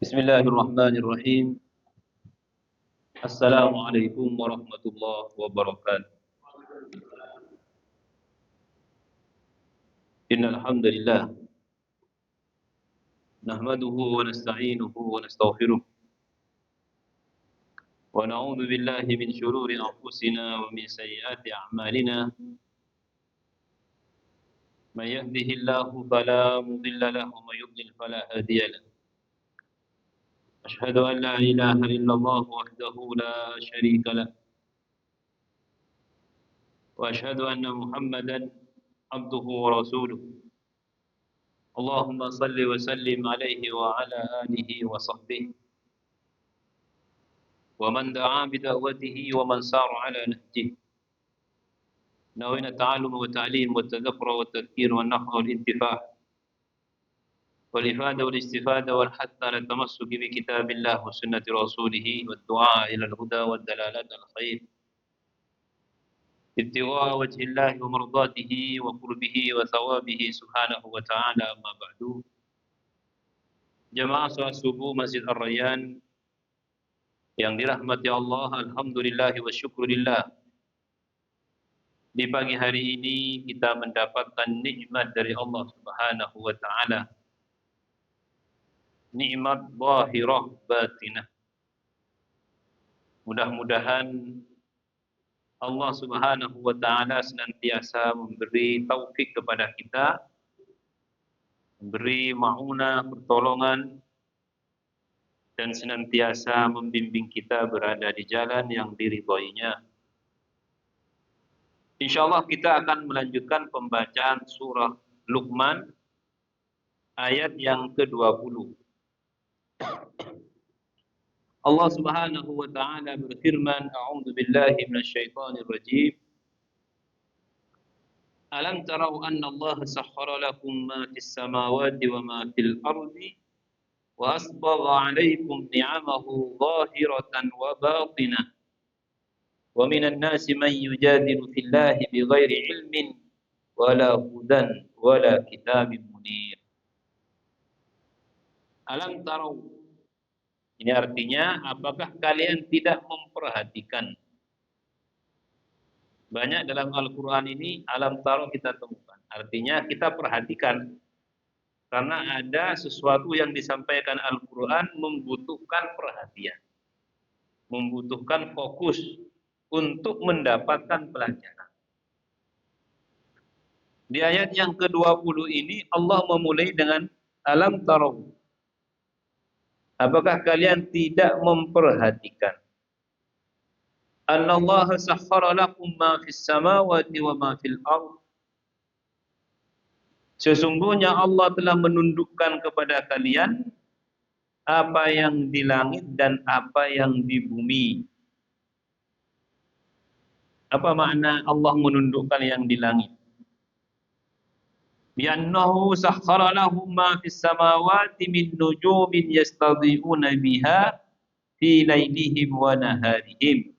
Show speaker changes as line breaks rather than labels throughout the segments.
Bismillahirrahmanirrahim. Assalamualaikum warahmatullahi wabarakatuh. Innal hamdalillah nahmaduhu wa nasta'inuhu wa nastaghfiruh wa na'udzu billahi min shururi anfusina wa min sayyiati a'malina. May yahdihillahu fala mudilla lahu wa may yudlil fala hadiya lahu. Ashhadu an la ilaha illallah wahdahu la syarika lah wa ashhadu anna Muhammadan abduhu wa rasuluh. Allahumma salli wa sallim alaihi wa ala alihi wa sahbihi wa man da'a bi da'watihi wa man sara ala nahjihi. Nawina ta'allum wa ta'lim wa tadhakkura wa tadhkir wa naf'a wal intifah wal ifada wal istifada wal hatta ala tamassuki bi kitabillah wa sunnati rasulih wa du'a ila al-huda wa dalalat al-khair ibtigha wajhillahi wa mardatihi wa qurbihi wa thawabihi subhanahu wa ta'ala. Amma ba'du. Jamaah salat subuh Masjid Ar-Rayyan yang dirahmati Allah, alhamdulillah wa syukurillah. Di pagi hari ini kita mendapatkan nikmat dari Allah Subhanahu wa taala. Nikmat zahirah batinah. Mudah-mudahan Allah Subhanahu wa taala senantiasa memberi taufik kepada kita, memberi maunah, pertolongan, dan senantiasa membimbing kita berada di jalan yang diridhoinya. InsyaAllah kita akan melanjutkan pembacaan surah Luqman ayat yang ke-20. Allah Subhanahu wa taala berfirman, a'udzu billahi minasyaitonir rajim. Alam tarau anna Allah sakhkhara lakum ma fis samawati wa ma fil ardi wa asbagha 'alaykum ni'amahu zahiratan wa batinah. Wa minan nasi man yujadilu fillahi bighairi ilmin wala hudan wala kitabim munir. Alam tarau, ini artinya apakah kalian tidak memperhatikan? Banyak dalam Al-Quran ini alam tarau kita temukan. Artinya kita perhatikan. Karena ada sesuatu yang disampaikan Al-Quran membutuhkan perhatian. Membutuhkan fokus untuk mendapatkan pelajaran. Di ayat yang ke-20 ini Allah memulai dengan alam tarau. Apakah kalian tidak memperhatikan? Annallaha sakhkhara lakum ma fis samawati wa ma fil ardh. Sesungguhnya Allah telah menundukkan kepada kalian apa yang di langit dan apa yang di bumi. Apa makna Allah menundukkan yang di langit? Bi'annahu sakhkhara lahum ma fis samawati min nujumin yastadhi'una biha fi lailihim wa naharihim.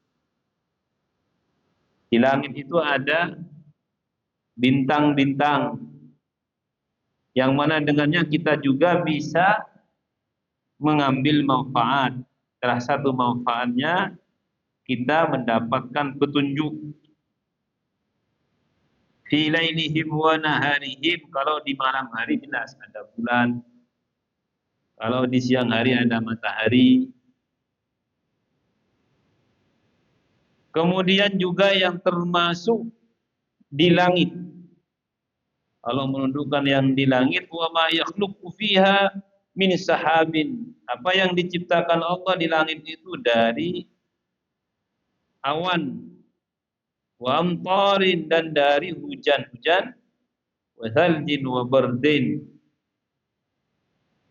Di langit itu ada bintang-bintang yang mana dengannya kita juga bisa mengambil manfaat. Salah satu manfaatnya kita mendapatkan petunjuk. Fi lailihim wa naharihim, kalau di malam hari jelas ada bulan, kalau di siang hari ada matahari. Kemudian juga yang termasuk di langit, Allah menundukkan yang di langit, wa ma yakhluqu fiha min sahabin, apa yang diciptakan Allah di langit itu dari awan, wa amtarin, dan dari hujan-hujan, wa thaljin wa bardin,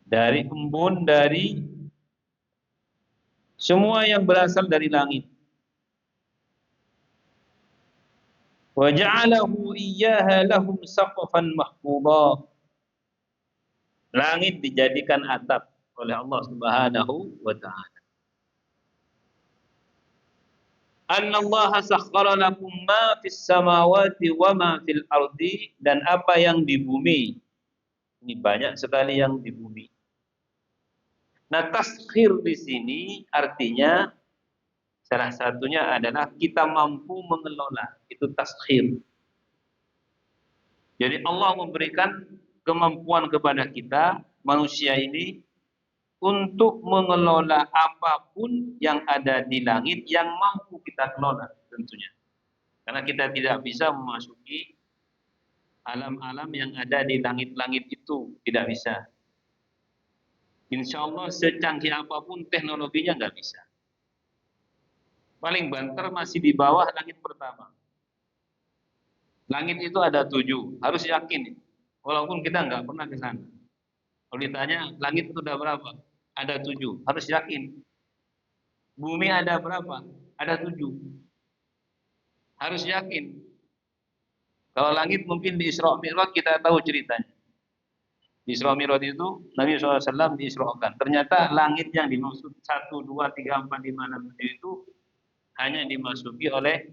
dari embun, dari semua yang berasal dari langit. Wa ja'alahu iyyaha lahum saqfan mahfudha. Langit dijadikan atap oleh Allah Subhanahu wa taala. Annallaha sakhkhara lakum ma fis samawati wa ma fil ardi, dan apa yang di bumi. Ini banyak sekali yang di bumi. Nah, taskhir di sini artinya salah satunya adalah kita mampu mengelola. Itu taskhir. Jadi Allah memberikan kemampuan kepada kita, manusia ini, untuk mengelola apapun yang ada di langit yang mampu kita kelola tentunya. Karena kita tidak bisa memasuki alam-alam yang ada di langit-langit itu. Tidak bisa. Insya Allah secanggih apapun teknologinya nggak bisa. Paling banter masih di bawah langit pertama. Langit itu ada 7, harus yakin. Walaupun kita nggak pernah ke sana. Kalau ditanya langit itu udah berapa? Ada 7, harus yakin. Bumi ada berapa? Ada 7, harus yakin. Kalau langit mungkin di Isra Mi'raj kita tahu ceritanya. Di Isra Mi'raj itu Nabi SAW diisrokan. Ternyata langit yang dimaksud 1, 2, 3, 4, 5, 6 itu hanya dimasuki oleh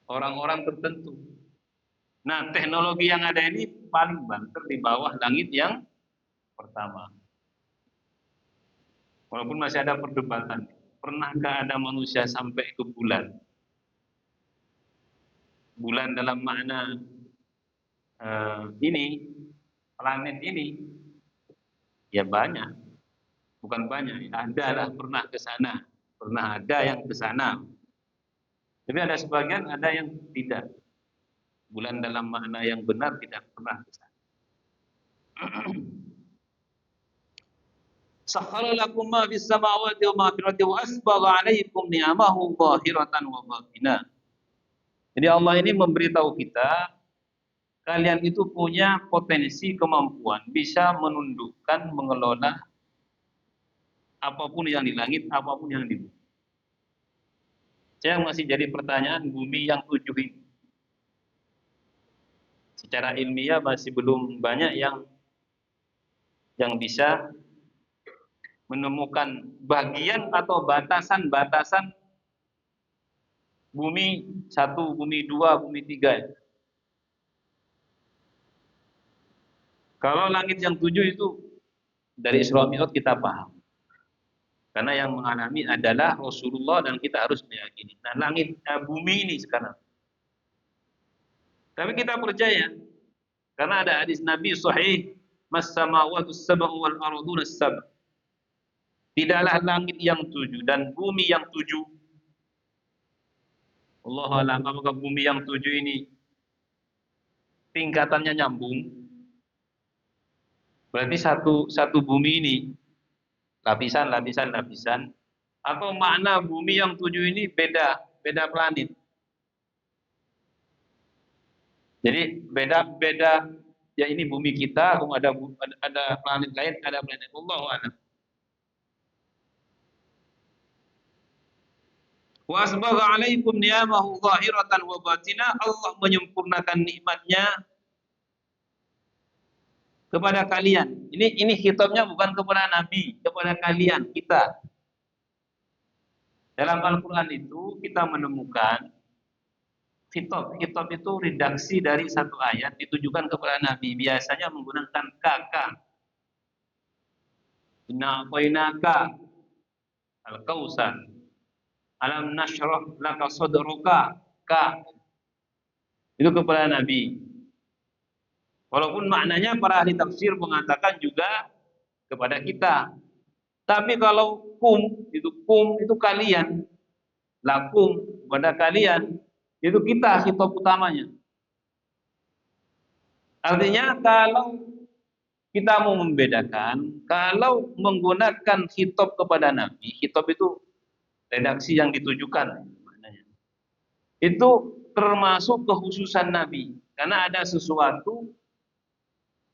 orang-orang tertentu. Nah, teknologi yang ada ini paling banter di bawah langit yang pertama. Walaupun masih ada perdebatan. Pernahkah ada manusia sampai ke bulan? Bulan dalam makna ini, planet ini, ya banyak. Bukan banyak, ada lah pernah ke sana. Pernah ada yang ke sana. Tapi ada sebagian ada yang tidak. Bulan dalam makna yang benar tidak pernah ke sana. Sakhkhara lakum ma fis samawati wa ma fil ardi wa asbagha 'alaikum ni'amahu zahiratan wa batinah. Jadi Allah ini memberitahu kita, kalian itu punya potensi kemampuan bisa menundukkan, mengelola apapun yang di langit, apapun yang di bumi. Saya masih jadi pertanyaan bumi yang 7 ini. Secara ilmiah masih belum banyak yang bisa menemukan bagian atau batasan-batasan bumi 1, bumi 2, bumi 3. Kalau langit yang 7 itu dari Isra Mi'raj kita paham. Karena yang mengalami adalah Rasulullah dan kita harus meyakini. Nah, bumi ini sekarang. Tapi kita percaya karena ada hadis Nabi sahih, "Mas samawati sab'u wal arduna sab'." Tidaklah langit yang 7 dan bumi yang 7. Allah alam, apakah bumi yang 7 ini tingkatannya nyambung? Berarti satu bumi ini lapisan, lapisan, lapisan. Atau makna bumi yang 7 ini beda planet. Jadi beda ya, ini bumi kita, ada planet lain, ada planet Allah alam. Wa asbagha 'alaikum ni'amahu zahiratan wa batinah. Allah menyempurnakan nikmatnya kepada kalian. Ini khitabnya bukan kepada Nabi, kepada kalian, kita. Dalam Al-Quran itu kita menemukan khitab. Khitab itu redaksi dari satu ayat ditujukan kepada Nabi. Biasanya menggunakan kaka. Inna a'tainaka al-kautsar. Alam nashrah laka sadruka. Ka. Itu kepada Nabi. Walaupun maknanya para ahli tafsir mengatakan juga kepada kita. Tapi kalau kum itu kalian, lakum kepada kalian, itu kita khitab utamanya. Artinya kalau kita mau membedakan, kalau menggunakan khitab kepada Nabi, khitab itu redaksi yang ditujukan maknanya. Itu termasuk kekhususan Nabi, karena ada sesuatu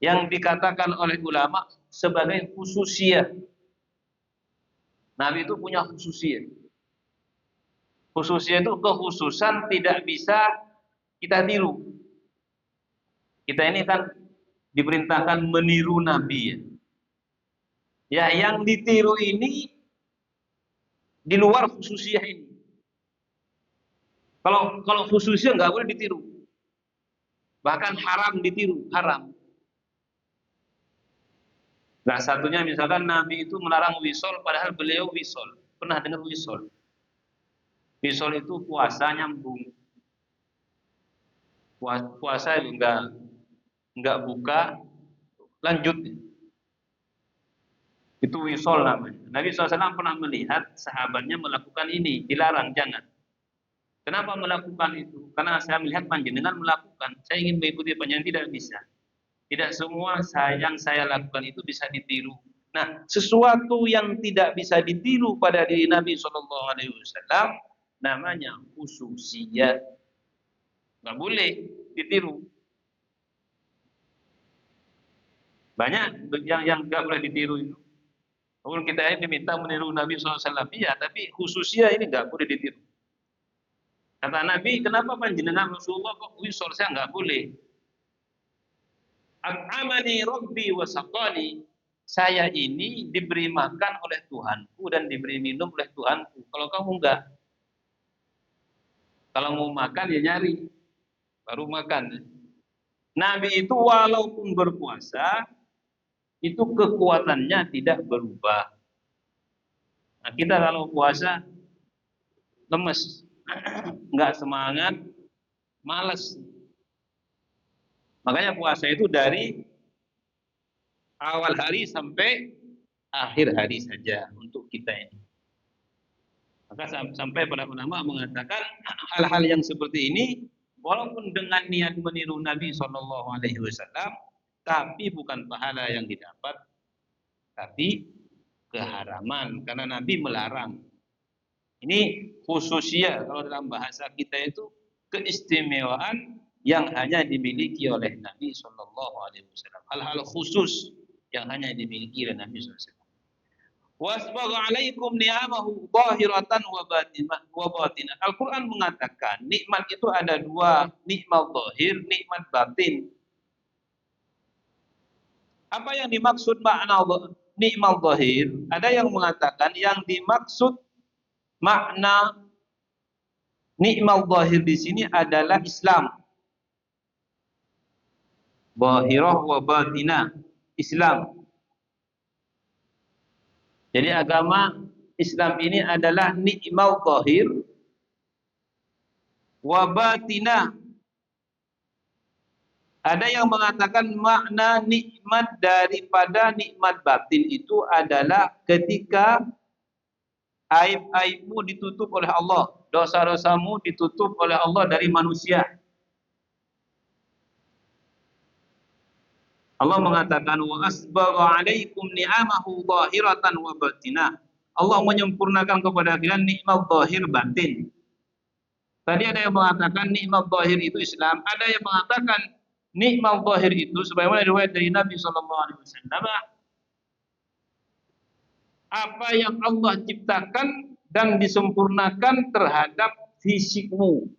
yang dikatakan oleh ulama sebagai khususiyah. Nabi itu punya khususiyah. Khususiyah itu kekhususan tidak bisa kita tiru. Kita ini kan diperintahkan meniru Nabi. Ya, yang ditiru ini di luar khususiyah ini. Kalau khususiyah nggak boleh ditiru. Bahkan haram ditiru, haram. Nah, satunya misalkan Nabi itu melarang wisol, padahal beliau wisol. Pernah dengar wisol? Wisol itu puasa nyambung. Puasa itu enggak buka, lanjut. Itu wisol namanya. Nabi SAW pernah melihat sahabatnya melakukan ini, dilarang, jangan. Kenapa melakukan itu? Karena saya melihat panjenengan melakukan. Saya ingin mengikuti panjenengan, tidak bisa. Tidak semua yang saya lakukan itu bisa ditiru. Nah, sesuatu yang tidak bisa ditiru pada diri Nabi SAW namanya khususiyat. Nggak boleh ditiru. Banyak yang nggak boleh ditiru itu. Walaupun kita ini diminta meniru Nabi SAW, ya, tapi khususnya ini nggak boleh ditiru. Kata Nabi, kenapa panjenengan Rasulullah kok wisol, saya nggak boleh. Amani Rabbi wasaqani. Saya ini diberi makan oleh Tuhanku dan diberi minum oleh Tuhanku. Kalau kamu enggak, kalau mau makan ya nyari, baru makan. Nabi itu walaupun berpuasa, itu kekuatannya tidak berubah. Nah, kita kalau puasa lemes, nggak semangat, malas. Makanya puasa itu dari awal hari sampai akhir hari saja untuk kita ini. Maka sampai para ulama mengatakan hal-hal yang seperti ini, walaupun dengan niat meniru Nabi Shallallahu Alaihi Wasallam, tapi bukan pahala yang didapat, tapi keharaman karena Nabi melarang. Ini khususnya kalau dalam bahasa kita itu keistimewaan yang hanya dimiliki oleh Nabi Shallallahu Alaihi Wasallam. Hal-hal khusus yang hanya dimiliki oleh Nabi SAW. Wasbagha alaikum ni'amahu zahiratan wa batinah. Al-Quran mengatakan nikmat itu ada dua, nikmat zahir, nikmat batin. Apa yang dimaksud makna nikmat zahir? Ada yang mengatakan yang dimaksud makna nikmat zahir di sini adalah Islam. Zahirah wa batinah, Islam. Jadi agama Islam ini adalah nikmat zahir wa batinah. Ada yang mengatakan makna nikmat daripada nikmat batin itu adalah ketika aib-aibmu ditutup oleh Allah, dosa-dosamu ditutup oleh Allah dari manusia. Allah mengatakan wa asbagha 'alaikum ni'amahu zahiratan wa batinah. Allah menyempurnakan kepada kalian nikmat zahir batin. Tadi ada yang mengatakan nikmat zahir itu Islam, ada yang mengatakan nikmat zahir itu sebagaimana riwayat dari Nabi sallallahu alaihi wasallam, apa yang Allah ciptakan dan disempurnakan terhadap fisikmu.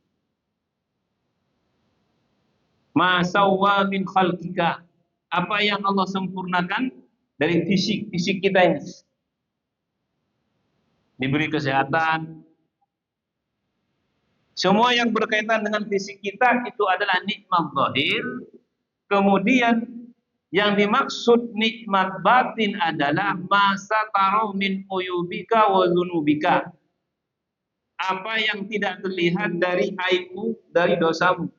Ma sawwa min khalqika. Apa yang Allah sempurnakan dari fisik kita ini. Diberi kesehatan. Semua yang berkaitan dengan fisik kita itu adalah nikmat zahir. Kemudian yang dimaksud nikmat batin adalah masa taruh min uyubika wa dzunubika. Apa yang tidak terlihat dari aibmu, dari dosamu.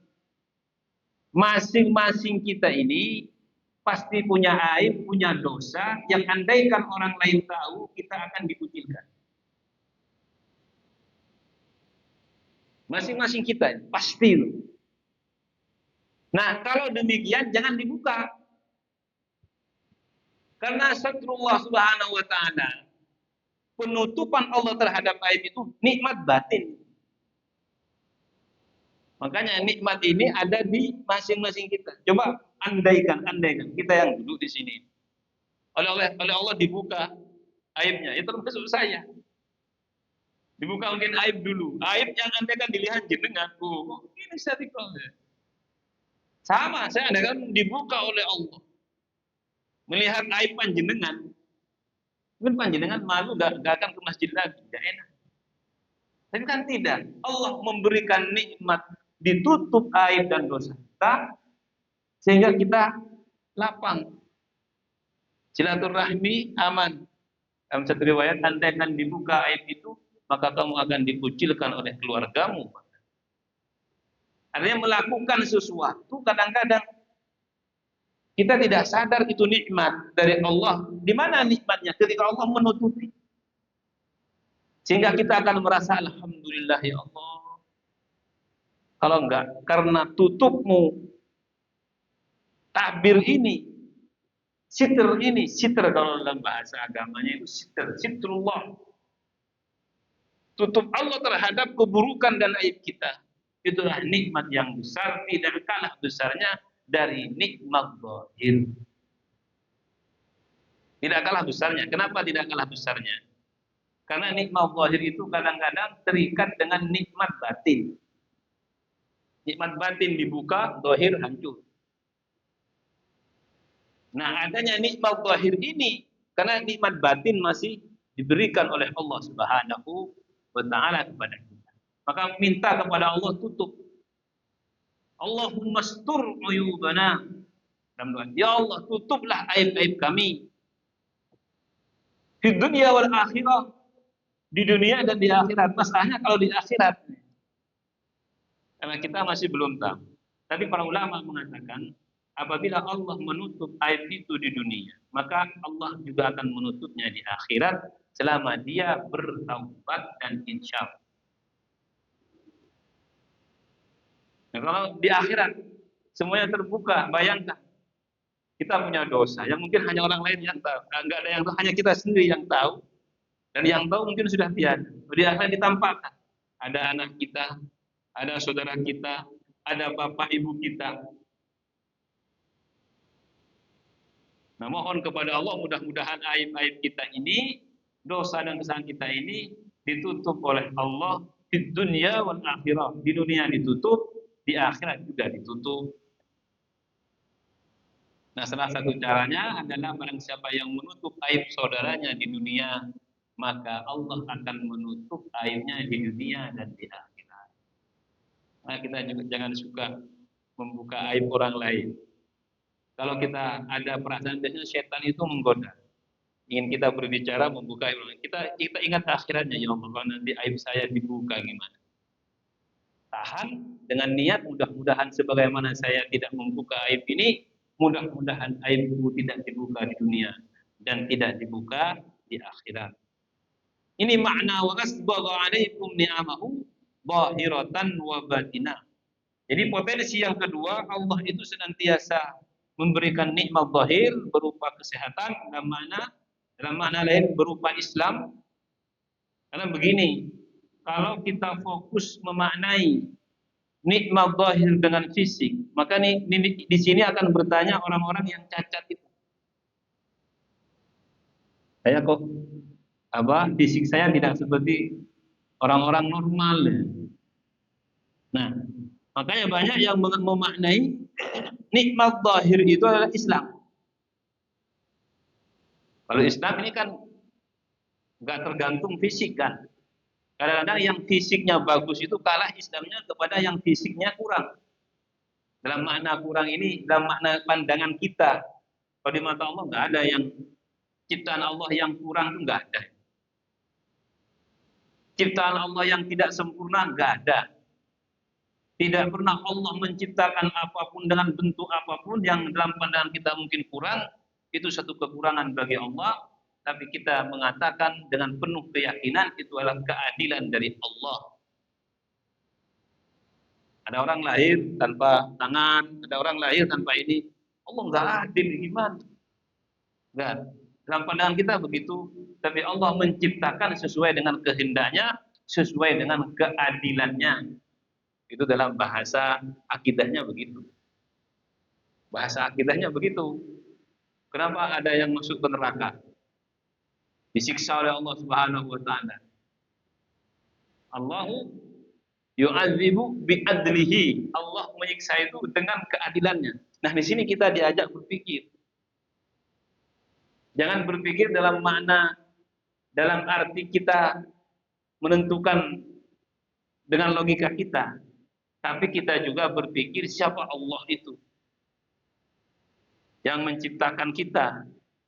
Masing-masing kita ini pasti punya aib, punya dosa yang andaikan orang lain tahu, kita akan dikucilkan. Masing-masing kita pasti. Nah, kalau demikian jangan dibuka. Karena satrullah subhanahu wa ta'ala, penutupan Allah terhadap aib itu nikmat batin. Makanya nikmat ini ada di masing-masing kita. Coba andaikan kita yang duduk di sini. Oleh Allah dibuka aibnya, itu termasuk saya. Dibuka mungkin aib dulu. Aib yang andaikan dilihat jenengan, oh, ini syarikalnya. Sama, saya andaikan dibuka oleh Allah. Melihat aib panjenengan, mungkin panjenengan malu gak akan ke masjid lagi, gak enak. Tapi kan tidak. Allah memberikan nikmat ditutup aib dan dosa kita sehingga kita lapang. Silaturahmi aman. Dalam satu riwayat, andaikan dibuka aib itu, maka kamu akan dikucilkan oleh keluargamu. Artinya melakukan sesuatu kadang-kadang kita tidak sadar itu nikmat dari Allah. Di mana nikmatnya? Ketika Allah menutupi. Sehingga kita akan merasa alhamdulillah ya Allah. Kalau enggak, karena tutupmu takbir ini, sitr kalau dalam bahasa agamanya itu sitrullah. Tutup Allah terhadap keburukan dan aib kita. Itulah nikmat yang besar, tidak kalah besarnya dari nikmat zahir. Tidak kalah besarnya. Kenapa tidak kalah besarnya? Karena nikmat zahir itu kadang-kadang terikat dengan nikmat batin. Nikmat batin dibuka, zahir hancur. Nah, adanya nikmat zahir ini karena nikmat batin masih diberikan oleh Allah Subhanahu wa taala kepada kita. Maka minta kepada Allah tutup. Allahumma stur uyubana. Ya Allah, tutuplah aib-aib kami. Di dunia wal akhirah. Di dunia dan di akhirat. Masalahnya kalau di akhirat. Karena kita masih belum tahu. Tapi para ulama mengatakan, apabila Allah menutup aib itu di dunia, maka Allah juga akan menutupnya di akhirat selama dia bertaubat dan insya Allah. Nah, kalau di akhirat semuanya terbuka, bayangkan kita punya dosa yang mungkin hanya orang lain yang tahu. Enggak ada yang tahu, hanya kita sendiri yang tahu. Dan yang tahu mungkin sudah tiada. Di akhirat ditampakkan. Ada anak kita, ada saudara kita, ada bapak ibu kita. Nah, mohon kepada Allah mudah-mudahan aib-aib kita ini, dosa dan kesalahan kita ini ditutup oleh Allah di dunia wal akhirah. Di dunia ditutup, di akhirat juga ditutup. Nah, salah satu caranya adalah barang siapa yang menutup aib saudaranya di dunia, maka Allah akan menutup aibnya di dunia dan di akhirat. Nah, kita juga jangan suka membuka aib orang lain. Kalau kita ada perasaan biasanya setan itu menggoda. Ingin kita berbicara membuka aib orang lain. Kita ingat akhiratnya, ya Allah, kalau nanti aib saya dibuka gimana? Tahan dengan niat mudah-mudahan sebagaimana saya tidak membuka aib ini, mudah-mudahan aibku tidak dibuka di dunia dan tidak dibuka di akhirat. Ini makna wa asbagha alaikum ni'amahu zahiratan wa batinah. Jadi potensi yang kedua, Allah itu senantiasa memberikan nikmat zahir berupa kesehatan, dalam makna lain berupa Islam. Karena begini, kalau kita fokus memaknai nikmat zahir dengan fisik, maka di sini akan bertanya orang-orang yang cacat itu. Saya kok fisik saya tidak seperti orang-orang normal. Nah, makanya banyak yang memaknai nikmat zahir itu adalah Islam. Kalau Islam ini kan nggak tergantung fisik kan. Kadang-kadang yang fisiknya bagus itu kalah Islamnya kepada yang fisiknya kurang. Dalam makna kurang ini, dalam makna pandangan kita. Kalau di mata Allah nggak ada yang ciptaan Allah yang kurang itu nggak ada. Ciptaan Allah yang tidak sempurna nggak ada. Tidak pernah Allah menciptakan apapun dengan bentuk apapun yang dalam pandangan kita mungkin kurang. Itu satu kekurangan bagi Allah. Tapi kita mengatakan dengan penuh keyakinan itu adalah keadilan dari Allah. Ada orang lahir tanpa tangan, ada orang lahir tanpa ini. Allah nggak adil, gimana? Enggak. Dalam pandangan kita begitu. Tapi Allah menciptakan sesuai dengan kehendaknya, sesuai dengan keadilannya. Itu dalam bahasa akidahnya begitu. Bahasa akidahnya begitu. Kenapa ada yang masuk ke neraka? Disiksa oleh Allah Subhanahu wa taala. Allahu yu'adzibu bi'adlihi. Allah menyiksa itu dengan keadilannya. Nah, di sini kita diajak berpikir. Jangan berpikir dalam arti kita menentukan dengan logika kita. Tapi kita juga berpikir siapa Allah itu yang menciptakan kita,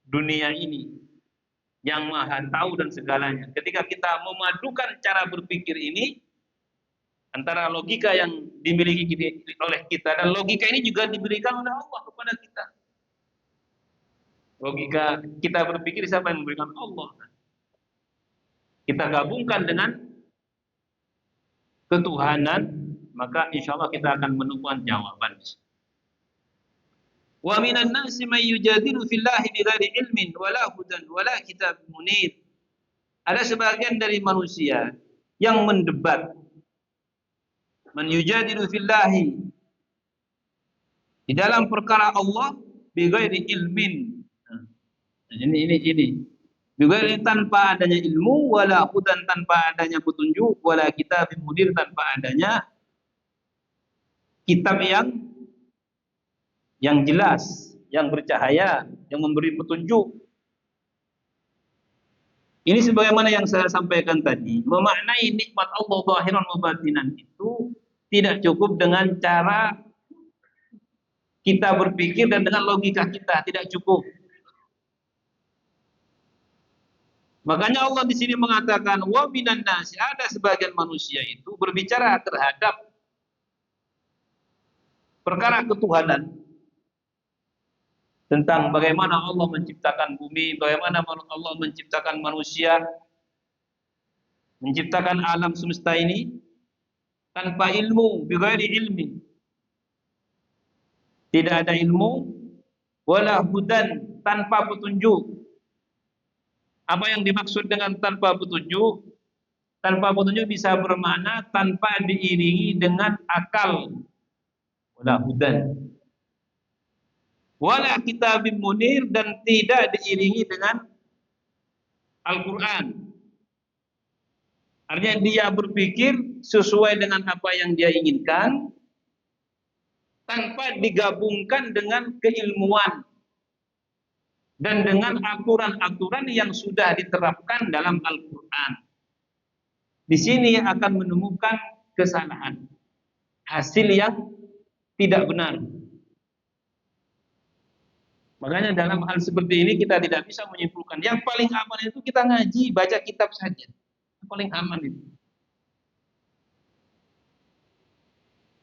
dunia ini yang maha tahu dan segalanya. Ketika kita memadukan cara berpikir ini antara logika yang dimiliki oleh kita dan logika ini juga diberikan oleh Allah kepada kita. Logika kita berpikir siapa yang memberikan? Allah. Kita gabungkan dengan ketuhanan, maka insya Allah kita akan menemukan jawaban. Wa minan nasi man yujadilu fillahi bighairi ilmin wala hudan wala kitab munir. Ada sebagian dari manusia yang mendebat, man yujadilu fillahi, di dalam perkara Allah bighairi ilmin. Ini. Bighairi, tanpa adanya ilmu, wala hudan, tanpa adanya petunjuk, wala kitab munir, tanpa adanya kitab yang jelas, yang bercahaya, yang memberi petunjuk. Ini sebagaimana yang saya sampaikan tadi, memaknai nikmat Allah zahiran wa batinan itu tidak cukup dengan cara kita berpikir dan dengan logika kita, tidak cukup. Makanya Allah di sini mengatakan wa minan nasi, ada sebagian manusia itu berbicara terhadap perkara ketuhanan, tentang bagaimana Allah menciptakan bumi, bagaimana Allah menciptakan manusia, menciptakan alam semesta ini tanpa ilmu, bighairi ilmi. Tidak ada ilmu, wala hudan, tanpa petunjuk. Apa yang dimaksud dengan tanpa petunjuk? Tanpa petunjuk bisa bermakna tanpa diiringi dengan akal. Wala hudan. Wala kitabim munir, dan tidak diiringi dengan Al-Quran. Artinya dia berpikir sesuai dengan apa yang dia inginkan tanpa digabungkan dengan keilmuan dan dengan aturan-aturan yang sudah diterapkan dalam Al-Quran. Di sini akan menemukan kesalahan, hasil yang tidak benar. Makanya dalam hal seperti ini kita tidak bisa menyimpulkan. Yang paling aman itu kita ngaji, baca kitab saja. Yang paling aman itu.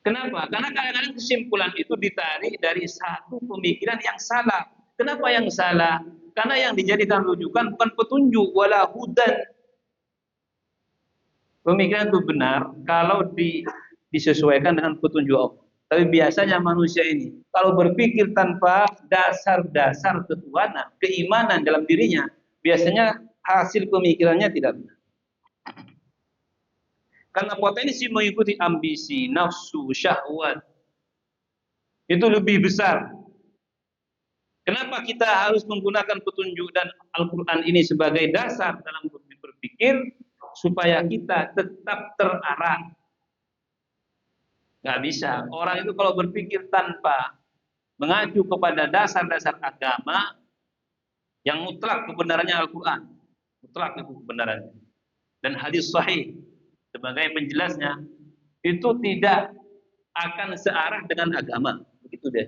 Kenapa? Karena kadang-kadang kesimpulan itu ditarik dari satu pemikiran yang salah. Kenapa yang salah? Karena yang dijadikan rujukan bukan petunjuk, wala hudan. Pemikiran itu benar kalau disesuaikan dengan petunjuk Allah. Tapi biasanya manusia ini kalau berpikir tanpa dasar-dasar ketuhanan, keimanan dalam dirinya, biasanya hasil pemikirannya tidak benar. Karena potensi mengikuti ambisi, nafsu, syahwat itu lebih besar. Kenapa kita harus menggunakan petunjuk dan Al-Quran ini sebagai dasar dalam berpikir? Supaya kita tetap terarah. Nggak bisa. Orang itu kalau berpikir tanpa mengacu kepada dasar-dasar agama, yang mutlak kebenarannya Al-Quran. Mutlak itu kebenarannya. Dan hadis sahih sebagai penjelasnya, itu tidak akan searah dengan agama. Begitu deh.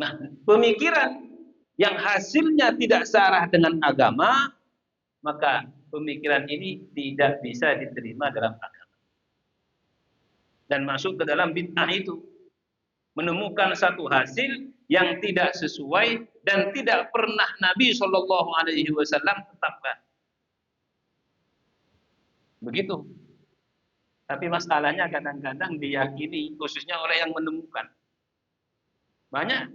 Nah, pemikiran yang hasilnya tidak searah dengan agama, maka pemikiran ini tidak bisa diterima dalam agama. Dan masuk ke dalam bid'ah itu. Menemukan satu hasil yang tidak sesuai dan tidak pernah Nabi SAW tetapkan. Begitu. Tapi masalahnya kadang-kadang diyakini, khususnya oleh yang menemukan. Banyak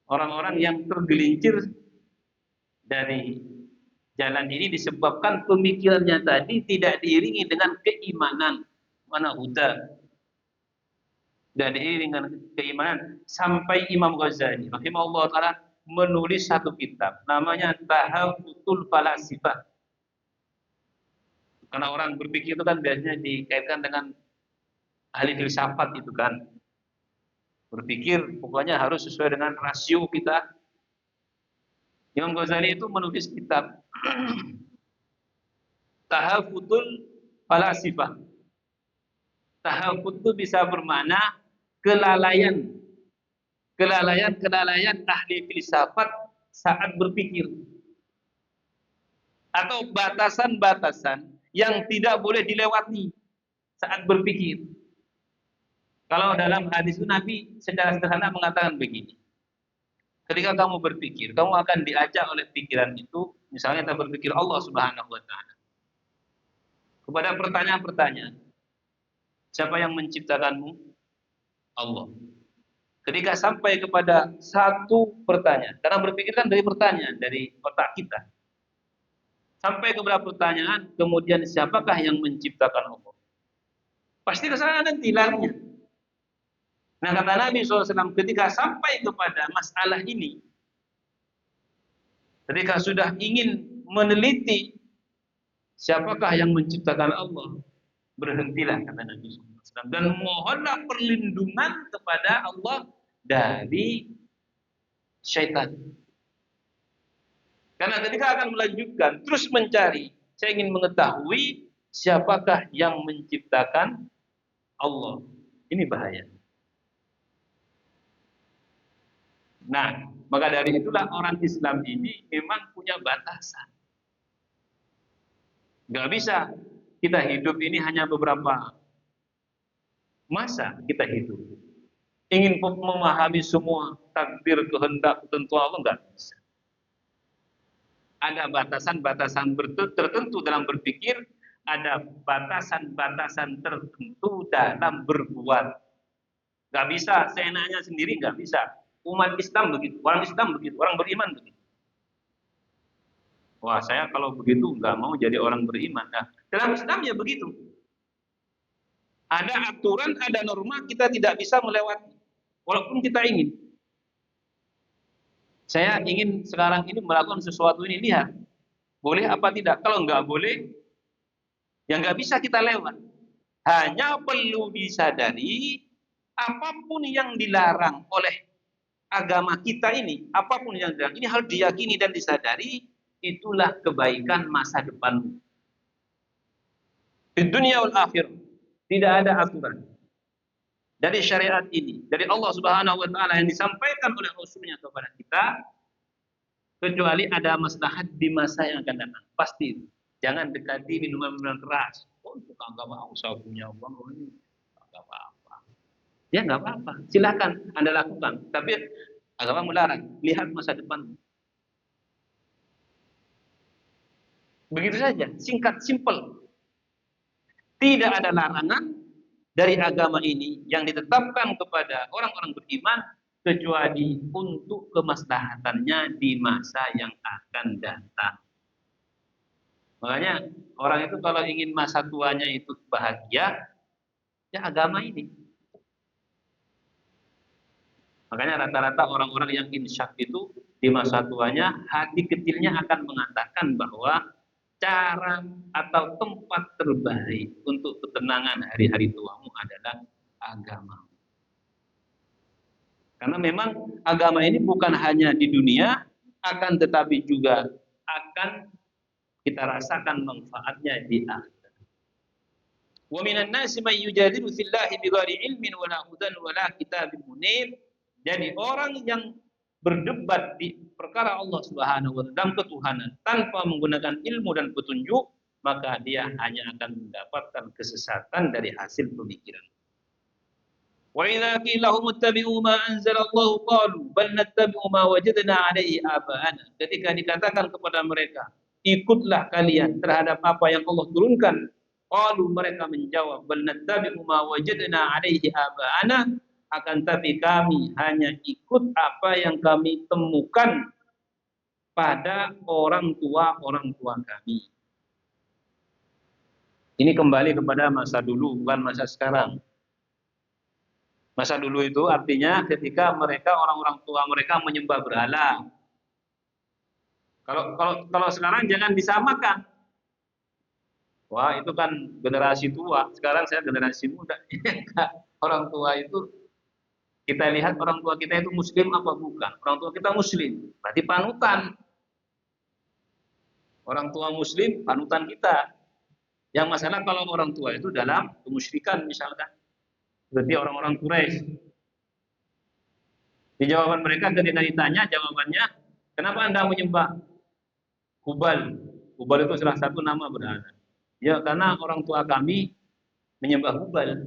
orang-orang yang tergelincir dari jalan ini disebabkan pemikirannya tadi tidak diiringi dengan keimanan. Mana huda. Tidak diiringi dengan keimanan. Sampai Imam Ghazali rahimahullah ta'ala menulis satu kitab. Namanya Tahawutul Falasifah. Karena orang berpikir itu kan biasanya dikaitkan dengan ahli filsafat itu kan. Berpikir pokoknya harus sesuai dengan rasio kita. Imam Ghazali itu menulis kitab Tahawutul Falasifah. Tahawut itu bisa bermakna kelalaian kelalaian ahli filsafat saat berpikir, atau batasan-batasan yang tidak boleh dilewati saat berpikir. Kalau dalam hadis itu Nabi secara sederhana mengatakan begini. Ketika kamu berpikir, kamu akan diajak oleh pikiran itu, misalnya kita berpikir Allah Subhanahu wa taala, kepada pertanyaan-pertanyaan. Siapa yang menciptakanmu? Allah. Ketika sampai kepada satu pertanyaan, karena berpikir kan dari pertanyaan, dari otak kita. Sampai kepada pertanyaan, kemudian siapakah yang menciptakan Allah? Pasti ke sana nanti larinya. Nah, kata Nabi SAW, ketika sampai kepada masalah ini, ketika sudah ingin meneliti siapakah yang menciptakan Allah, berhentilah, kata Nabi SAW, dan mohonlah perlindungan kepada Allah dari syaitan. Karena ketika akan melanjutkan, terus mencari, saya ingin mengetahui siapakah yang menciptakan Allah. Ini bahaya. Nah, maka dari itulah orang Islam ini memang punya batasan. Gak bisa kita hidup ini hanya beberapa masa kita hidup. Ingin memahami semua takdir kehendak ketentuan Allah, nggak bisa. Ada batasan-batasan tertentu dalam berpikir, ada batasan-batasan tertentu dalam berbuat. Nggak bisa seenaknya sendiri, nggak bisa. Umat Islam begitu, orang Islam begitu, orang beriman begitu. Wah, saya kalau begitu nggak mau jadi orang beriman. Nah, dalam Islam ya begitu. Ada aturan, ada norma, kita tidak bisa melewati. Walaupun kita ingin. Saya ingin sekarang ini melakukan sesuatu ini, lihat. Boleh apa tidak? Kalau nggak boleh, ya nggak bisa kita lewat. Hanya perlu disadari, apapun yang dilarang oleh agama kita ini, apapun yang dilarang, ini harus diyakini dan disadari, itulah kebaikan masa depanmu. Di dunia wal akhir, tidak ada aturan dari syariat ini, dari Allah Subhanahu wa taala yang disampaikan oleh Rasulnya kepada kita, kecuali ada maslahat di masa yang akan datang. Pasti. Jangan dekati minuman-minuman keras. Oh, itu kagak mau, saya punya uang, oh ini kagak apa-apa. Ya nggak apa-apa, silakan Anda lakukan. Tapi agama melarang. Lihat masa depan. Begitu saja, singkat, simple. Tidak ada larangan dari agama ini yang ditetapkan kepada orang-orang beriman kecuali untuk kemaslahatannya di masa yang akan datang. Makanya orang itu kalau ingin masa tuanya itu bahagia, ya agama ini. Makanya rata-rata orang-orang yang insyak itu di masa tuanya, hati kecilnya akan mengatakan bahwa cara atau tempat terbaik untuk ketenangan hari-hari tuamu adalah agama. Karena memang agama ini bukan hanya di dunia, akan tetapi juga akan kita rasakan manfaatnya di akhirat. Wa minan nasi may yujadilu fillahi bighairi ilmin wala hudan wala kitabin munir. Jadi orang yang berdebat di perkara Allah Subhanahu wa taala dalam ketuhanan tanpa menggunakan ilmu dan petunjuk, maka dia hanya akan mendapatkan kesesatan dari hasil pemikiran. Wa idza qila lahum ittabi'u ma anzalallahu qalu bal nattabi'u ma wajadna 'alaihi aba'ana. Ketika dikatakan kepada mereka, ikutlah kalian terhadap apa yang Allah turunkan, qalu, mereka menjawab, bal nattabi'u ma wajadna 'alaihi aba'ana, akan tapi kami hanya ikut apa yang kami temukan pada orang tua kami. Ini kembali kepada masa dulu, bukan masa sekarang. Masa dulu itu artinya ketika mereka, orang-orang tua mereka menyembah berhala. Kalau sekarang jangan disamakan. Wah, itu kan generasi tua. Sekarang saya generasi muda. Orang tua itu, kita lihat orang tua kita itu muslim apa bukan? Orang tua kita muslim, berarti panutan. Orang tua muslim, panutan kita. Yang masalah kalau orang tua itu dalam kemusyrikan misalkan. Berarti orang-orang Quraisy. Di jawaban mereka ketika ditanya, jawabannya, kenapa Anda menyembah Hubal? Hubal itu salah satu nama berhala. Ya, karena orang tua kami menyembah Hubal.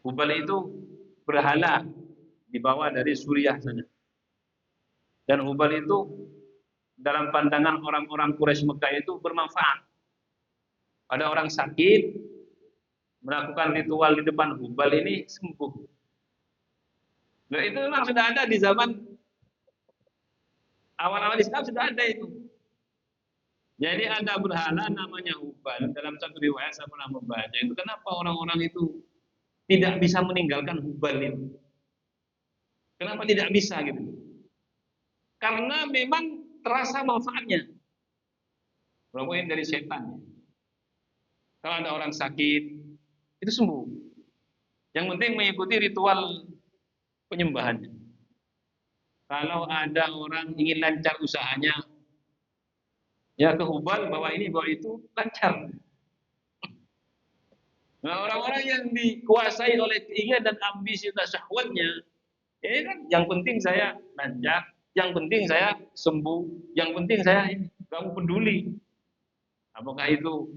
Hubal itu berhala dibawa dari Suriah sana. Dan Hubal itu dalam pandangan orang-orang Quraisy Mekah itu bermanfaat. Ada orang sakit, melakukan ritual di depan Hubal ini sembuh. Nah, itu memang sudah ada di zaman awal-awal Islam, sudah ada itu. Jadi ada berhala namanya Hubal. Dalam satu riwayat saya pernah membaca itu, kenapa orang-orang itu tidak bisa meninggalkan Hubal itu? Kenapa tidak bisa gitu? Karena memang terasa manfaatnya. Walaupun dari setan. Kalau ada orang sakit, itu sembuh. Yang penting mengikuti ritual penyembahannya. Kalau ada orang ingin lancar usahanya, ya ke Hubal, bawa ini, bawa itu, lancar. Nah, orang-orang yang dikuasai oleh keinginan dan ambisi dan syahwatnya, ya kan, yang penting saya lancar, yang penting saya sembuh, yang penting saya ini, kamu peduli. Apakah itu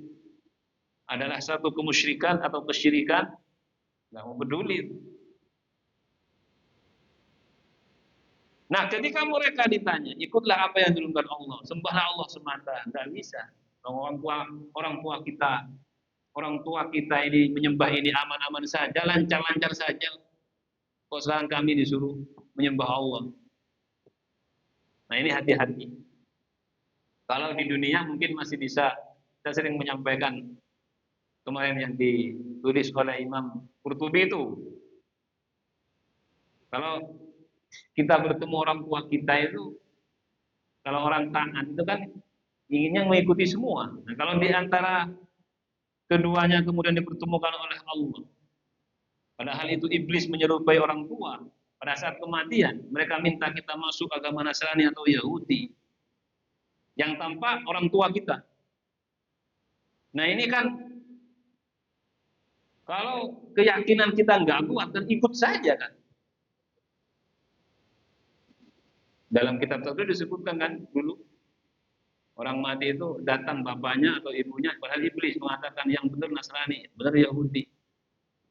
adalah satu kemusyrikan atau kesyirikan? Nggak mau peduli. Nah, ketika mereka ditanya, ikutlah apa yang diturunkan Allah, sembahlah Allah semata, nggak bisa. Orang tua kita ini menyembah ini aman-aman saja, lancar-lancar saja. Kok sekarang kami disuruh menyembah Allah? Nah, ini hati-hati. Kalau di dunia mungkin masih bisa, saya sering menyampaikan kemarin yang ditulis oleh Imam Qurtubi itu. Kalau kita bertemu orang tua kita itu, kalau orang taat itu kan inginnya mengikuti semua. Nah, kalau di antara keduanya kemudian dipertemukan oleh Allah, padahal itu iblis menyerupai orang tua. Pada saat kematian, mereka minta kita masuk agama Nasrani atau Yahudi. Yang tampak orang tua kita. Nah, ini kan kalau keyakinan kita nggak kuat, kan ikut saja kan. Dalam kitab tersebut disebutkan kan dulu, orang mati itu datang bapaknya atau ibunya, padahal iblis mengatakan yang benar Nasrani, benar Yahudi.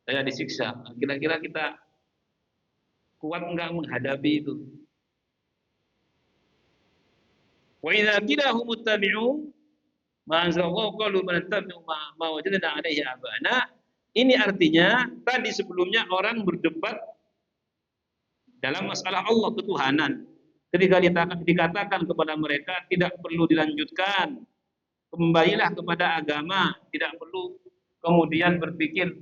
Saya disiksa. Kira-kira kita kuat enggak menghadapi itu? Wa idza qila hum muttabi'u ma anzalallahu qalu nattabi'u ma wajadna 'alaihi abana. Ini artinya tadi sebelumnya orang berdebat dalam masalah Allah ketuhanan. Ketika dikatakan kepada mereka tidak perlu dilanjutkan, kembalilah kepada agama, tidak perlu kemudian berpikir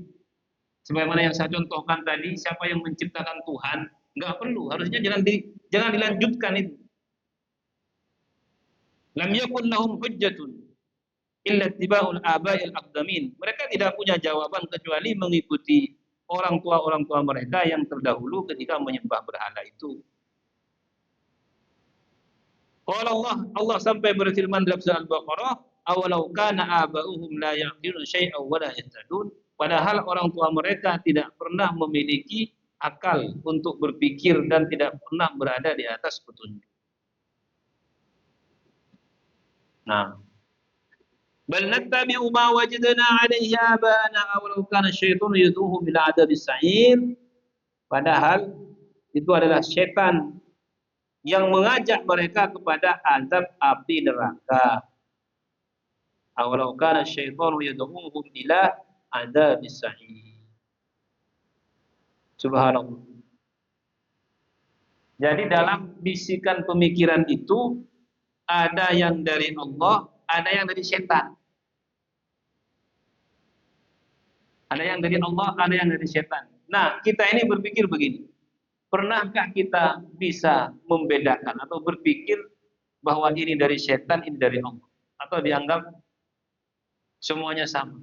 sebagaimana yang saya contohkan tadi, siapa yang menciptakan Tuhan, nggak perlu, harusnya jangan dilanjutkan itu. Lam yakun lahum hujjatun illa ittiba'ul aba'il aqdamin. Mereka tidak punya jawaban kecuali mengikuti orang tua mereka yang terdahulu ketika menyembah berhala itu. Kalau Allah sampai berfirman dalam surah Al-Baqarah, awalau kana aba'uhum la yaqilun syai'an wa la yahtadun. Padahal orang tua mereka tidak pernah memiliki akal untuk berpikir dan tidak pernah berada di atas petunjuk. Nah, bal nattabi'u ma wajadna 'alaihi aba'ana awalau kana syaitanu yad'uhum ila 'adabis sa'ir. Padahal itu adalah setan yang mengajak mereka kepada azab api neraka. Awalau kana syaitanu yad'uhum ila adzabis sa'ir. Subhanallah. Jadi dalam bisikan pemikiran itu ada yang dari Allah, ada yang dari setan. Ada yang dari Allah, ada yang dari setan. Nah, kita ini berpikir begini. Pernahkah kita bisa membedakan atau berpikir bahwa ini dari setan, ini dari Allah? Atau dianggap semuanya sama?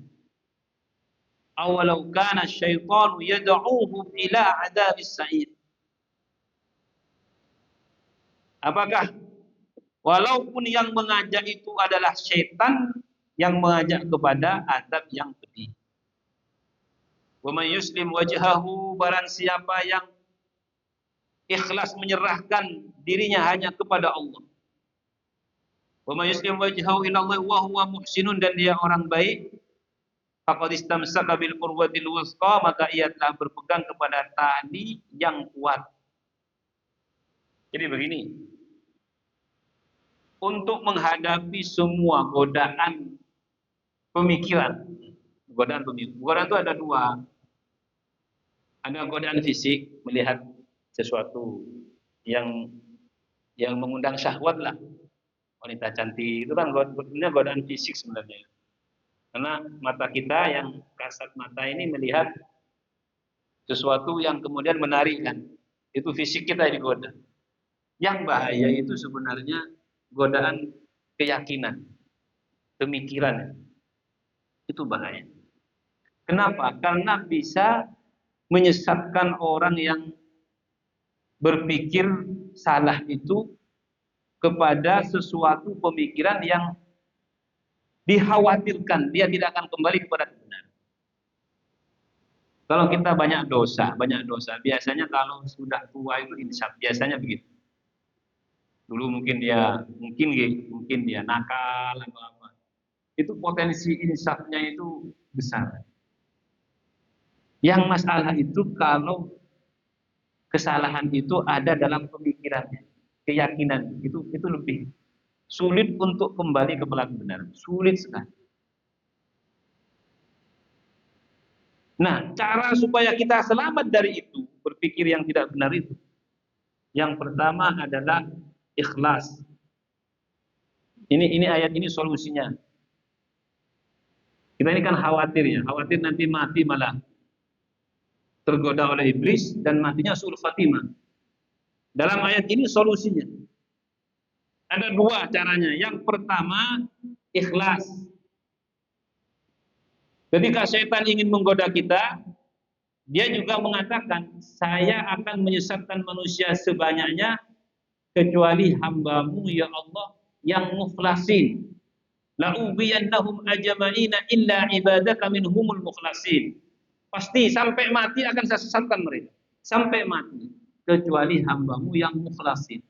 Awalau kana syaitanu yad'uhum ila adzabis sa'ir. Apakah walaupun yang mengajak itu adalah setan yang mengajak kepada azab yang pedih? Wa may yuslim wajhahu, barang siapa yang ikhlas menyerahkan dirinya hanya kepada Allah. Wa may yuslim wajhahu ila Allah wa huwa muhsinun, dan dia orang baik, faqad istamsaka bil urwatil wuthqa, maka ia telah berpegang kepada tali yang kuat. Jadi begini, untuk menghadapi semua godaan pemikiran, godaan itu ada dua. Ada godaan fisik, melihat sesuatu yang mengundang syahwat lah, wanita cantik, itu kan godaan fisik sebenarnya. Karena mata kita yang kasat mata ini melihat sesuatu yang kemudian menarik kan, itu fisik kita digoda. Yang bahaya itu sebenarnya godaan keyakinan, pemikiran, itu bahaya. Kenapa? Karena bisa menyesatkan orang yang berpikir salah itu kepada sesuatu pemikiran yang dikhawatirkan dia tidak akan kembali kepada kebenaran. Kalau kita banyak dosa, biasanya kalau sudah tua itu insaf, biasanya begitu. Dulu mungkin dia nakal atau apa. Itu potensi insafnya itu besar. Yang masalah itu kalau kesalahan itu ada dalam pemikirannya, keyakinan, itu lebih sulit untuk kembali kepada kebenaran, sulit sekali. Nah, cara supaya kita selamat dari itu, berpikir yang tidak benar itu, yang pertama adalah ikhlas. Ini ayat ini solusinya. Kita ini kan khawatir nanti mati malah tergoda oleh iblis dan matinya suul khatimah. Dalam ayat ini solusinya. Ada dua caranya. Yang pertama, ikhlas. Ketika syaitan ingin menggoda kita, dia juga mengatakan, saya akan menyesatkan manusia sebanyaknya kecuali hambamu ya Allah yang mukhlasin. La'ubiyannahum ajma'ina illa ibadaka minhumul mukhlasin. Pasti sampai mati akan saya sesatkan mereka. Sampai mati. Kecuali hambamu yang mukhlasin.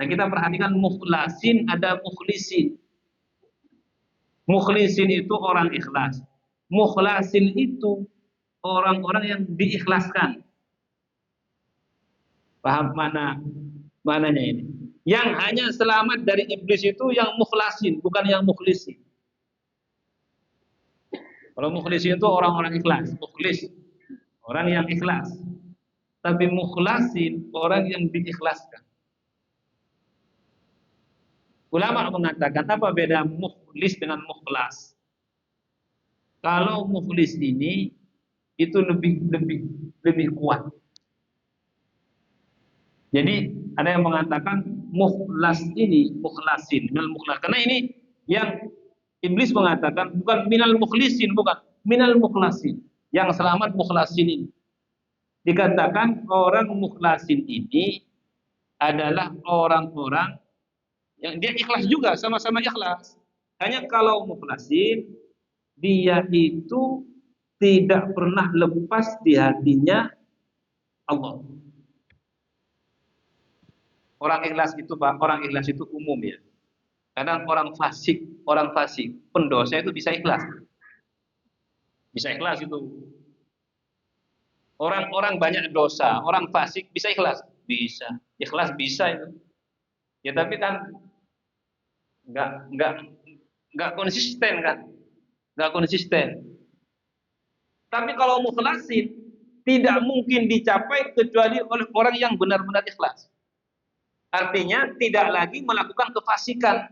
Nah, kita perhatikan mukhlasin, ada mukhlisin. Mukhlisin itu orang ikhlas. Mukhlasin itu orang-orang yang diikhlaskan. Paham mananya ini? Yang hanya selamat dari iblis itu yang mukhlasin, bukan yang mukhlisin. Kalau mukhlisin itu orang-orang ikhlas, mukhlis, orang yang ikhlas. Tapi mukhlasin, orang yang diikhlaskan. Ulama mengatakan apa beda mukhlis dengan mukhlas? Kalau mukhlis ini itu lebih kuat. Jadi ada yang mengatakan mukhlas ini, mukhlasin, minal mukhlas. Karena ini yang iblis mengatakan bukan minal mukhlisin, bukan minal mukhlasin. Yang selamat mukhlasin ini. Dikatakan orang mukhlasin ini adalah orang-orang yang dia ikhlas juga, sama-sama ikhlas. Hanya kalau mukhlasin, dia itu tidak pernah lepas di hatinya Allah. Orang ikhlas itu umum ya. Kadang orang fasik, pendosa itu bisa ikhlas. Bisa ikhlas itu. Orang banyak dosa, orang fasik bisa ikhlas? Bisa. Ikhlas bisa itu. Ya tapi kan enggak konsisten kan? Enggak konsisten. Tapi kalau mukhlasin tidak mungkin dicapai kecuali oleh orang yang benar-benar ikhlas. Artinya tidak lagi melakukan kefasikan,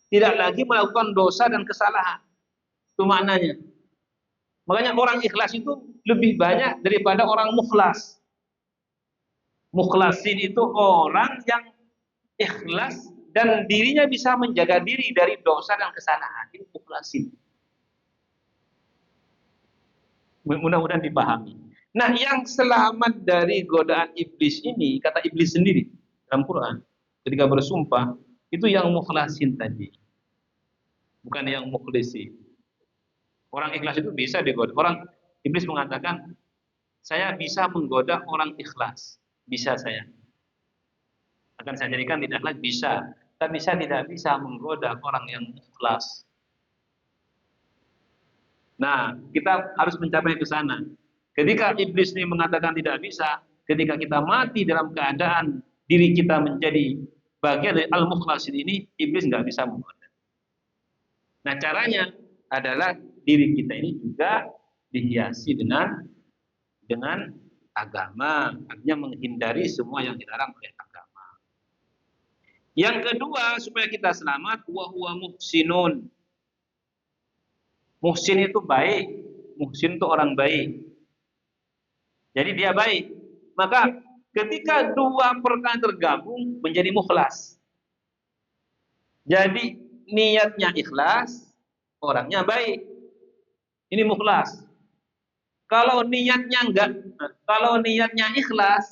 tidak lagi melakukan dosa dan kesalahan. Itu maknanya. Makanya orang ikhlas itu lebih banyak daripada orang mukhlas. Mukhlasin itu orang yang ikhlas dan dirinya bisa menjaga diri dari dosa dan kesalahan. Itu mukhlasin. Mudah-mudahan dipahami. Nah, yang selamat dari godaan iblis ini, kata iblis sendiri dalam Quran, ketika bersumpah, itu yang mukhlasin tadi. Bukan yang mukhlisi. Orang ikhlas itu bisa digoda. Iblis mengatakan, saya bisa menggoda orang ikhlas. Bisa saya. Akan saya jadikan tidak ikhlas bisa, tapi saya tidak bisa menggoda orang yang ikhlas. Nah, kita harus mencapai ke sana. Ketika iblis ini mengatakan tidak bisa, ketika kita mati dalam keadaan diri kita menjadi bagian dari al-mukhlasin ini, iblis nggak bisa menggoda. Nah, caranya adalah diri kita ini juga dihiasi dengan agama, artinya menghindari semua yang dilarang oleh agama. Yang kedua, supaya kita selamat, wa huwa muhsinun. Muhsin itu baik, muhsin itu orang baik. Jadi dia baik. Maka ketika dua perkara tergabung menjadi mukhlas. Jadi niatnya ikhlas, orangnya baik. Ini mukhlas. Kalau niatnya ikhlas,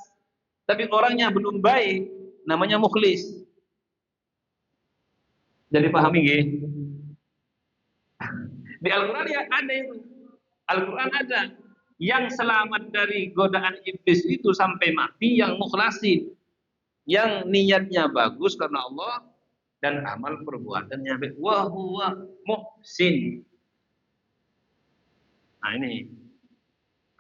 tapi orangnya belum baik, namanya mukhlis. Jadi pahami nggih? Di Al-Qur'an ya ada itu. Al-Qur'an ada yang selamat dari godaan iblis itu sampai mati yang mukhlasin, yang niatnya bagus karena Allah dan amal perbuatannya baik. Wa huwa muhsin. Nah ini.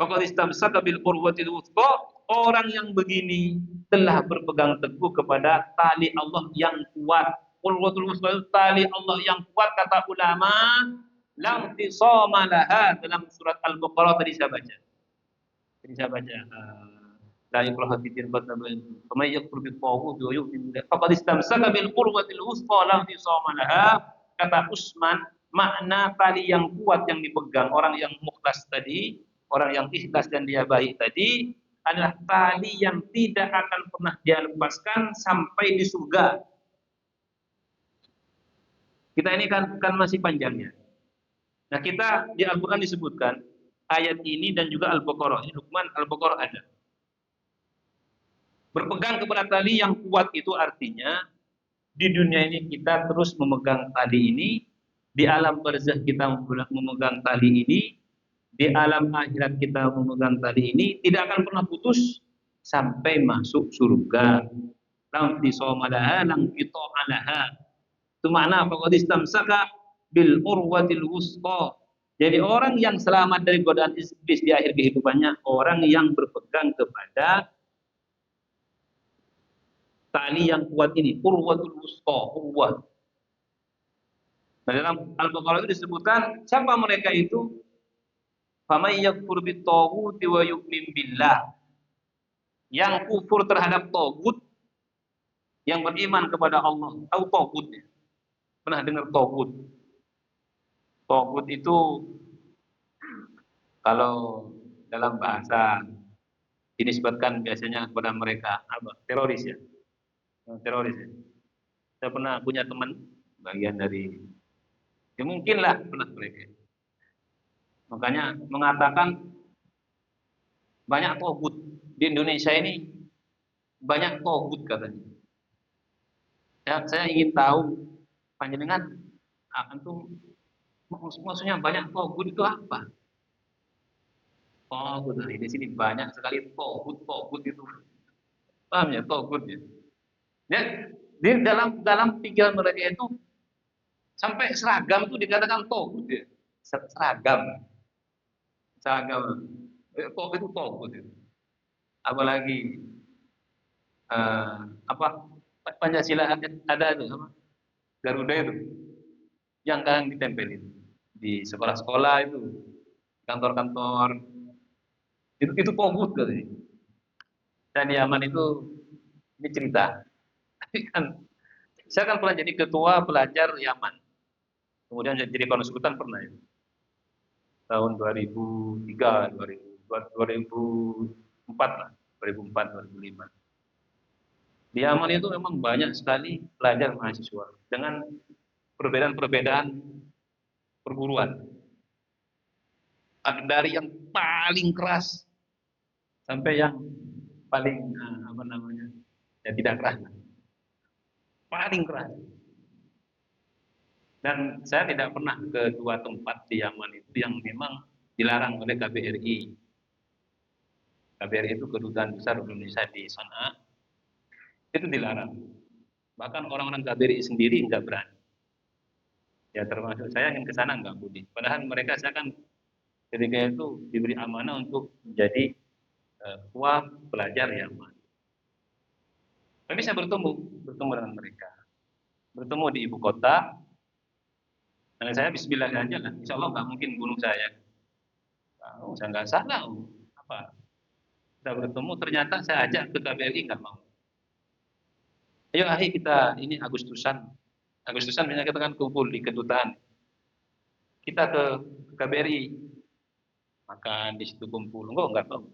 Faqad istamsaka bil urwatil wuthqa, orang yang begini telah berpegang teguh kepada tali Allah yang kuat. Urwatul wuthqa itu tali Allah yang kuat, kata ulama, lam tisama laha, dalam surat Al-Baqarah tadi saya baca. La ikraha fid din qad tabayyana faman yakfur bit taghut wa yu'min billah faqad istamsaka bil qurwatil wuthqa la tisama laha. Kata Utsman, makna tali yang kuat yang dipegang orang yang mukhlas tadi, orang yang ikhlas dan dia baik tadi, adalah tali yang tidak akan pernah dia lepaskan sampai di surga. Kita ini kan masih panjangnya. Nah, kita di Al-Qur'an disebutkan ayat ini dan juga Al-Baqarah. Ini Luqman, Al-Baqarah ada. Berpegang kepada tali yang kuat itu artinya di dunia ini kita terus memegang tali ini, di alam barzakh kita memegang tali ini, di alam akhirat kita memegang tali ini, tidak akan pernah putus sampai masuk surga. Lam tisomalaha lam qita'alaha. Itu makna faqad istamsaka bil urwatil wusqa. Jadi orang yang selamat dari godaan iblis di akhir kehidupannya, orang yang berpegang kepada tali yang kuat ini, urwatul wusqa, urwah. Nah, dalam Al-Baqarah itu disebutkan siapa mereka itu? Faman yakfur bit taghuti wa yu'min billah. Yang kufur terhadap tagut, yang beriman kepada Allah. Tahu tagut ya? Pernah dengar tagut? Tagut itu kalau dalam bahasa dinisbatkan biasanya kepada mereka apa? Teroris ya. Teroris ya. Saya pernah punya teman bagian dari, ya mungkinlah pernah mereka. Makanya mengatakan banyak togut di Indonesia ini, banyak togut katanya. Ya, saya ingin tahu panjenengan akan tuh maksudnya banyak togut itu apa? Togut di sini banyak sekali togut itu. Paham ya togut ya? Ya, di dalam pikiran mereka itu sampai seragam itu dikatakan togut ya. Seragam. Seragam. Togut itu togut itu. Apalagi apa Pancasila ada itu apa Garuda itu yang kadang ditempelin di sekolah-sekolah itu, kantor-kantor itu togut katanya. Dan di Yaman itu ini cerita, tapi kan saya kan pernah jadi ketua pelajar Yaman, kemudian jadi konsultan pernah itu tahun 2003, 2004 lah, 2004, 2005. Di Yaman itu memang banyak sekali pelajar mahasiswa dengan perbedaan-perbedaan perguruan. Dari yang paling keras sampai yang paling apa namanya, ya tidak keras, paling keras. Dan saya tidak pernah ke dua tempat di Yaman itu yang memang dilarang oleh KBRI. KBRI itu Kedutaan Besar Indonesia di sana. Itu dilarang. Bahkan orang-orang KBRI sendiri nggak berani. Ya termasuk saya yang ke sana nggak budi. Padahal mereka saya kan ketika itu diberi amanah untuk menjadi tua pelajar yang mana. Tapi saya bertemu dengan mereka. Bertemu di ibu kota. Dan saya bismillah aja lah. Insya Allah nggak mungkin bunuh saya. Oh, saya nggak salah. Apa? Kita bertemu ternyata saya ajak ke KBRI nggak mau. Ayo akhir kita ini Agustusan. Agustusan misalnya kita kan kumpul di kedutaan. Kita ke KBRI makan di situ kumpul. Enggak tahu.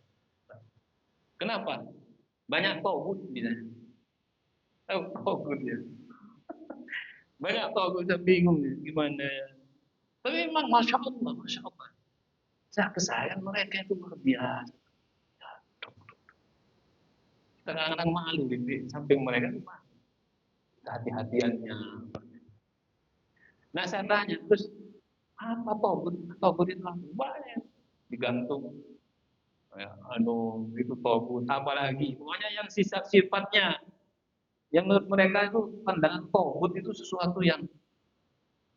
Kenapa? Banyak togut misalnya. Tahu togut ya. Banyak togut saya bingung ya, gimana ya. Tapi memang masya Allah. Saya kesayang mereka itu luar biasa. Kita kadang-kadang malu di samping mereka itu malu. Hati-hatiannya. Nah saya tanya terus apa togut? Togut itu apa? Banyak digantung. Ya, itu togut. Apalagi pokoknya yang sifatnya yang menurut mereka itu pandangan togut itu sesuatu yang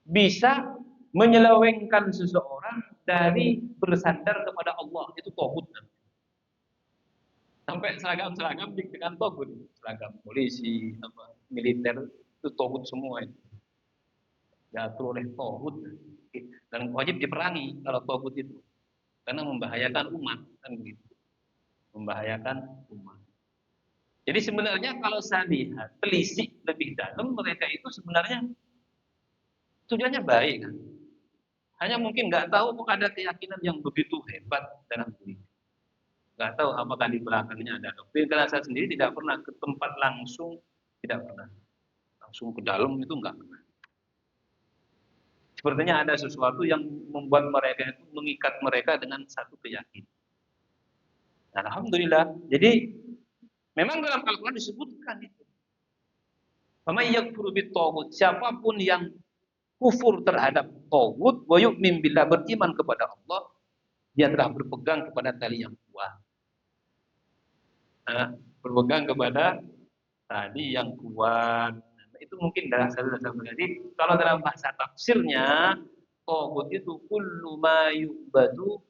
bisa menyelewengkan seseorang dari bersandar kepada Allah, itu togut. Sampai seragam-seragam dengan togut, seragam polisi, apa, militer itu togut semua itu. Diatur oleh togut dan wajib diperangi kalau togut itu karena membahayakan umat kan begitu, membahayakan umat. Jadi sebenarnya kalau saya lihat telisik lebih dalam mereka itu sebenarnya tujuannya baik kan. Hanya mungkin nggak tahu kok ada keyakinan yang begitu hebat dalam diri. Nggak tahu apakah di belakangnya ada doktrin. Karena saya sendiri tidak pernah ke tempat langsung, tidak pernah langsung ke dalam itu nggak pernah. Sepertinya ada sesuatu yang membuat mereka itu mengikat mereka dengan satu keyakinan. Alhamdulillah. Jadi memang dalam Al-Quran disebutkan itu. Faman yakfur bit-taghut, siapapun yang kufur terhadap taghut wa yu'min billah, beriman kepada Allah, dia telah berpegang kepada tali yang kuat. Nah, berpegang kepada tali yang kuat. Itu mungkin dalam satu jadi kalau dalam bahasa tafsirnya taghut itu kullu ma yu'badu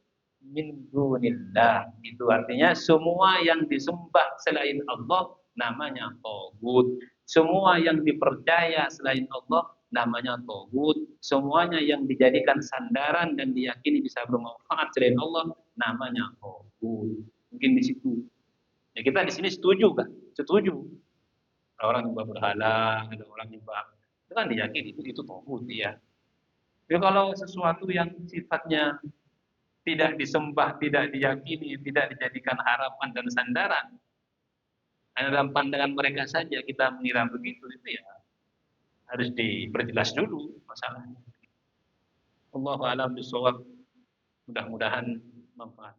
min dunillah. Itu artinya semua yang disembah selain Allah namanya taghut. Semua yang dipercaya selain Allah namanya taghut. Semuanya yang dijadikan sandaran dan diyakini bisa bermanfaat selain Allah namanya taghut. Mungkin di situ. Ya kita di sini setuju kan? Setuju. Ada orang nyembah berhala, ada orang nyembah itu kan diyakini itu taghut ya. Jadi kalau sesuatu yang sifatnya tidak disembah, tidak diyakini, tidak dijadikan harapan dan sandaran, hanya dalam pandangan mereka saja kita mengira begitu, itu ya harus diperjelas dulu masalahnya. Allahu a'lam bishawab. Mudah-mudahan manfaat.